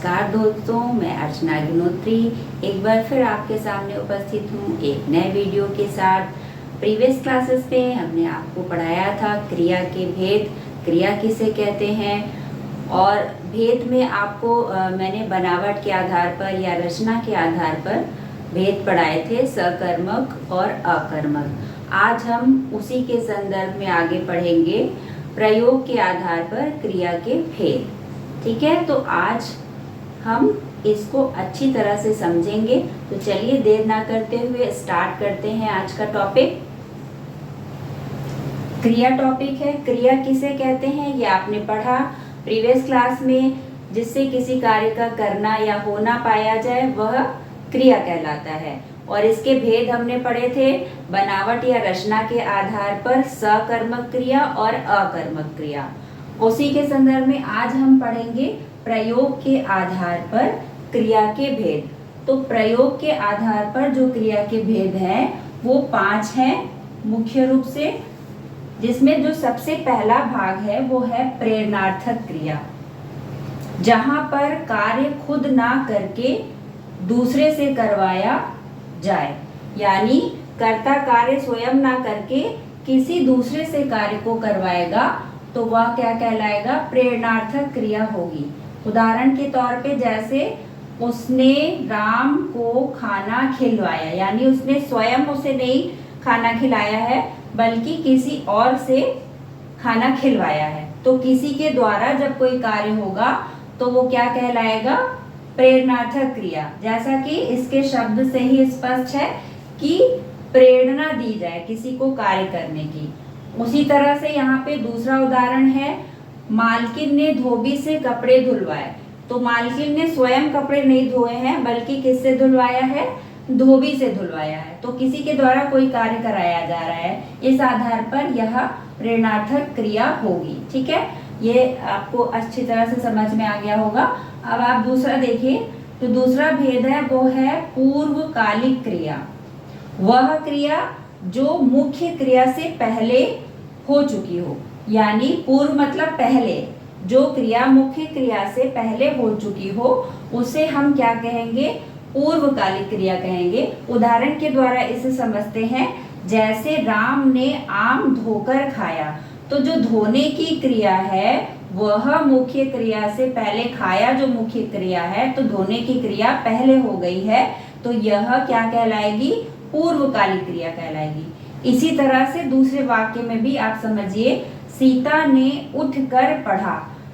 नमस्कार दोस्तों, मैं अर्चना अग्निहोत्री एक बार फिर आपके सामने उपस्थित हूँ एक नए वीडियो के साथ। प्रीवियस क्लासेस पे हमने आपको पढ़ाया था क्रिया के भेद, क्रिया किसे कहते हैं, और भेद में आपको मैंने बनावट के आधार पर या रचना के आधार पर भेद पढ़ाए थे, सकर्मक और अकर्मक। आज हम उसी के संदर्भ में आगे पढ़ेंगे प्रयोग के आधार पर क्रिया के भेद। ठीक है, तो आज हम इसको अच्छी तरह से समझेंगे। तो चलिए देर ना करते हुए स्टार्ट करते हैं आज का टॉपिक। क्रिया टॉपिक है। क्रिया किसे कहते हैं ये आपने पढ़ा प्रीवियस क्लास में। जिससे किसी कार्य का करना या होना पाया जाए वह क्रिया कहलाता है। और इसके भेद हमने पढ़े थे बनावट या रचना के आधार पर सकर्मक क्रिया और अकर्मक क्रिया। उसी के संदर्भ में आज हम पढ़ेंगे प्रयोग के आधार पर क्रिया के भेद। तो प्रयोग के आधार पर जो क्रिया के भेद हैं वो 5 हैं मुख्य रूप से, जिसमें जो सबसे पहला भाग है वो है प्रेरणार्थक क्रिया, जहां पर कार्य खुद ना करके दूसरे से करवाया जाए। यानी कर्ता कार्य स्वयं ना करके किसी दूसरे से कार्य को करवाएगा तो वह क्या कहलाएगा, प्रेरणार्थक क्रिया होगी। उदाहरण के तौर पे जैसे उसने राम को खाना खिलवाया, यानी उसने स्वयं उसे नहीं खाना खिलाया है बल्कि किसी और से खाना खिलवाया है। तो किसी के द्वारा जब कोई कार्य होगा तो वो क्या कहलाएगा, प्रेरणार्थक क्रिया। जैसा कि इसके शब्द से ही स्पष्ट है कि प्रेरणा दी जाए किसी को कार्य करने की। उसी तरह से यहाँ पे दूसरा उदाहरण है, मालकिन ने धोबी से कपड़े धुलवाए। तो मालकिन ने स्वयं कपड़े नहीं धोए हैं बल्कि किससे धुलवाया है, धोबी से धुलवाया है। तो किसी के द्वारा कोई कार्य कराया जा रहा है, इस आधार पर यह प्रेरणार्थक क्रिया होगी। ठीक है, ये आपको अच्छी तरह से समझ में आ गया होगा। अब आप दूसरा देखिए, तो दूसरा भेद है वो है पूर्वकालिक क्रिया। वह क्रिया जो मुख्य क्रिया से पहले हो चुकी हो, यानी पूर्व मतलब पहले, जो क्रिया मुख्य क्रिया से पहले हो चुकी हो उसे हम क्या कहेंगे, पूर्वकालिक क्रिया कहेंगे। उदाहरण के द्वारा इसे समझते हैं, जैसे राम ने आम धोकर खाया। तो जो धोने की क्रिया है वह मुख्य क्रिया से पहले, खाया जो मुख्य क्रिया है तो धोने की क्रिया पहले हो गई है, तो यह क्या कहलाएगी, पूर्वकालिक क्रिया कहलाएगी। इसी तरह से दूसरे वाक्य में भी आप समझिए, सीता ने उठकर पढ़ा।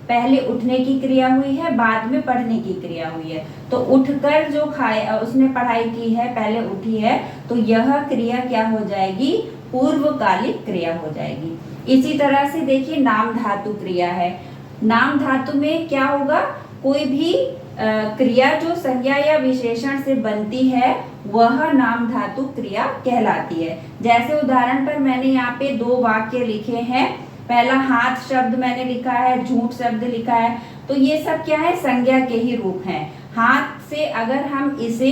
पहले उठने की क्रिया हुई है, बाद में पढ़ने की क्रिया हुई है। तो उठकर जो खाया उसने पढ़ाई की है, पहले उठी है, तो यह क्रिया क्या हो जाएगी, पूर्वकालिक क्रिया हो जाएगी। इसी तरह से देखिए नाम धातु क्रिया है। नाम धातु में क्या होगा, कोई भी क्रिया जो संज्ञा या विशेषण से बनती है वह नाम धातु क्रिया कहलाती है। जैसे उदाहरण पर मैंने यहाँ पे 2 वाक्य लिखे हैं। पहला हाथ शब्द मैंने लिखा है, झूठ शब्द लिखा है, तो ये सब क्या है, संज्ञा के ही रूप हैं। हाथ से अगर हम इसे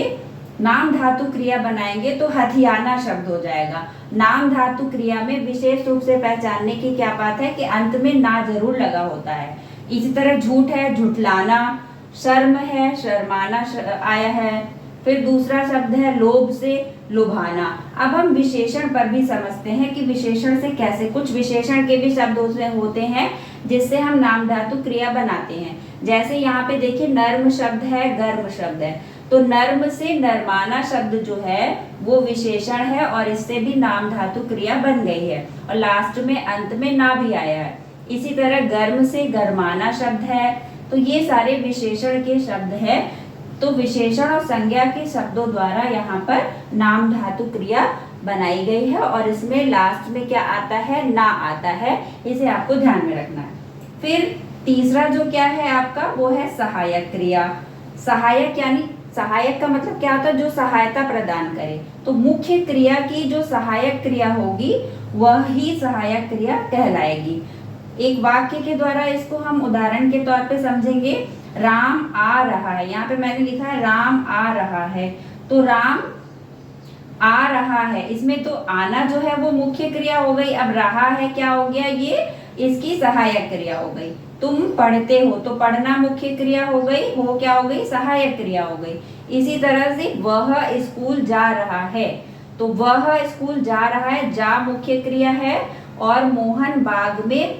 नाम धातु क्रिया बनाएंगे तो हथियाना शब्द हो जाएगा। नाम धातु क्रिया में विशेष रूप से पहचानने की क्या बात है कि अंत में ना जरूर लगा होता है। इसी तरह झूठ है, झुठलाना, शर्म है, शर्माना आया है। फिर दूसरा शब्द है लोभ से लुभाना। अब हम विशेषण पर भी समझते हैं कि विशेषण से कैसे, कुछ विशेषण के भी शब्द उसमें होते हैं जिससे हम नाम धातु क्रिया बनाते हैं। जैसे यहाँ पे देखिए नर्म शब्द है, गर्म शब्द है, तो नर्म से नरमाना शब्द जो है वो विशेषण है और इससे भी नाम धातु क्रिया बन गई है और लास्ट में अंत में ना भी आया है। इसी तरह गर्म से गरमाना शब्द है। तो ये सारे विशेषण के शब्द है। तो विशेषण और संज्ञा के शब्दों द्वारा यहाँ पर नाम धातु क्रिया बनाई गई है और इसमें लास्ट में क्या आता है, ना आता है। इसे आपको ध्यान में रखना है। फिर तीसरा जो क्या है आपका, वो है सहायक क्रिया। सहायक यानी सहायक का मतलब क्या होता है, जो सहायता प्रदान करे। तो मुख्य क्रिया की जो सहायक क्रिया होगी वह ही सहायक क्रिया कहलाएगी। एक वाक्य के द्वारा इसको हम उदाहरण के तौर पे समझेंगे। राम आ रहा है, यहाँ पे मैंने लिखा है राम आ रहा है, तो राम आ रहा है, इसमें तो आना जो है वो मुख्य क्रिया हो गई। अब रहा है क्या हो गया, ये इसकी सहायक क्रिया हो गई। तुम पढ़ते हो, तो पढ़ना मुख्य क्रिया हो गई, हो क्या हो गई, सहायक क्रिया हो गई। इसी तरह से वह स्कूल जा रहा है, तो वह स्कूल जा रहा है, जा मुख्य क्रिया है, और मोहन बाग में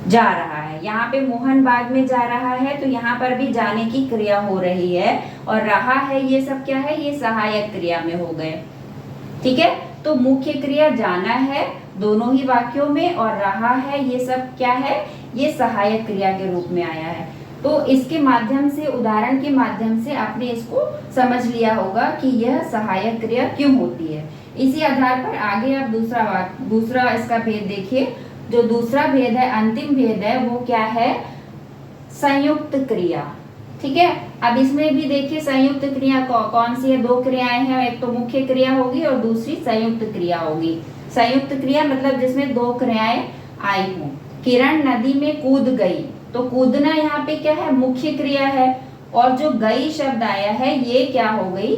जा रहा है। यहाँ पे मोहन बाग में जा रहा है, तो यहाँ पर भी जाने की क्रिया हो रही है, और रहा है ये सब क्या है, ये सहायक क्रिया में हो गए। ठीक है, तो मुख्य क्रिया जाना है दोनों ही वाक्यों में, और रहा है ये सब क्या है, ये सहायक क्रिया के रूप में आया है। तो इसके माध्यम से, उदाहरण के माध्यम से आपने इसको समझ लिया होगा कि यह सहायक क्रिया क्यों होती है। इसी आधार पर आगे आप दूसरा इसका भेद देखिए। जो दूसरा भेद है, अंतिम भेद है, वो क्या है, संयुक्त क्रिया। ठीक है, अब इसमें भी देखिए संयुक्त क्रिया कौन सी है, दो क्रियाएं हैं, एक तो मुख्य क्रिया होगी और दूसरी संयुक्त क्रिया होगी। संयुक्त क्रिया मतलब जिसमें दो क्रियाएं आई हों। किरण नदी में कूद गई, तो कूदना यहाँ पे क्या है, मुख्य क्रिया है, और जो गई शब्द आया है ये क्या हो गई,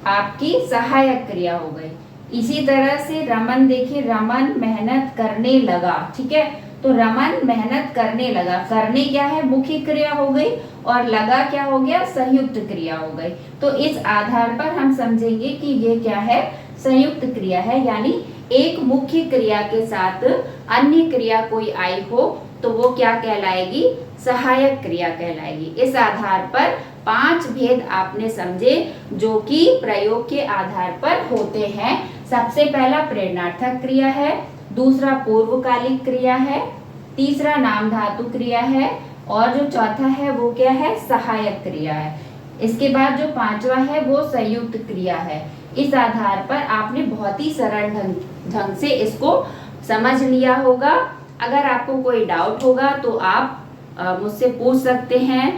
आपकी सहायक क्रिया हो गई। इसी तरह से रमन देखिए, रमन मेहनत करने लगा। ठीक है, तो रमन मेहनत करने लगा, करने क्या है, मुख्य क्रिया हो गई, और लगा क्या हो गया, संयुक्त क्रिया हो गई। तो इस आधार पर हम समझेंगे कि ये क्या है, संयुक्त क्रिया है, यानी एक मुख्य क्रिया के साथ अन्य क्रिया कोई आई हो तो वो क्या कहलाएगी, सहायक क्रिया कहलाएगी। इस आधार पर 5 भेद आपने समझे जो कि प्रयोग के आधार पर होते हैं। सबसे पहला प्रेरणार्थक क्रिया है, दूसरा पूर्वकालिक क्रिया है, तीसरा नाम धातु क्रिया है, और जो चौथा है वो क्या है, सहायक क्रिया है। इसके बाद जो पांचवा है वो संयुक्त क्रिया है। इस आधार पर आपने बहुत ही सरल ढंग से इसको समझ लिया होगा। अगर आपको कोई डाउट होगा तो आप मुझसे पूछ सकते हैं,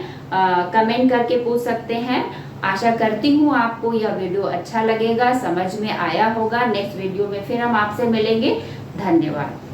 कमेंट करके पूछ सकते हैं। आशा करती हूँ आपको यह वीडियो अच्छा लगेगा, समझ में आया होगा। नेक्स्ट वीडियो में फिर हम आपसे मिलेंगे। धन्यवाद।